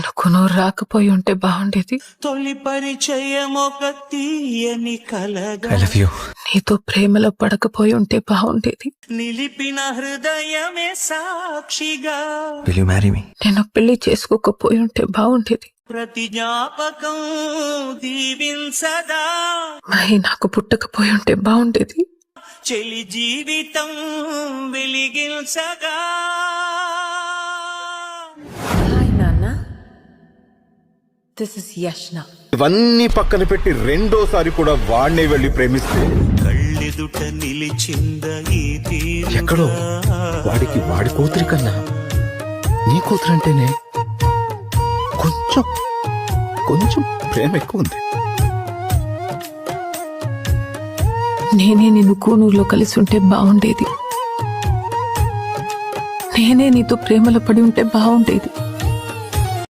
నేను కొనూరు రాకపోయి ఉంటే బాగుండేది. తొలి పరిచయం ఒక తీయని కలగా ఐ లవ్ యూ. నీతో ప్రేమలో పడకపోయి ఉంటే బాగుండేది. నిలిపిన హృదయమే సాక్షిగా విల్ యు మ్యారీ మీ? నేను పెళ్లి చేసుకోకపోయి ఉంటే బాగుండేది. ప్రతి జ్ఞాపకం దీవించదా మహి నాకు పుట్టకపోయి ఉంటే బాగుండేది. చెలి జీవితం వెలిగించగా. హాయ్ నాన్న, దిస్ ఇస్ యష్నా. ఇవన్నీ పక్కన పెట్టి రెండోసారి కూడా వాడినే వెళ్ళి ప్రేమిస్తే కళ్ళెదుట నిలిచింద ఈ తీరు ఎక్కడో వాడికి వాడి కూతురి కన్నా నీ కూతురంటేనే కొంచెం కొంచెం ప్రేమ ఎక్కువ ఉంది. నేనే నిన్ను కూనూరులో కలిసి ఉంటే బాగుండేది. నేనే నీతో ప్రేమలో పడి ఉంటే బాగుండేది.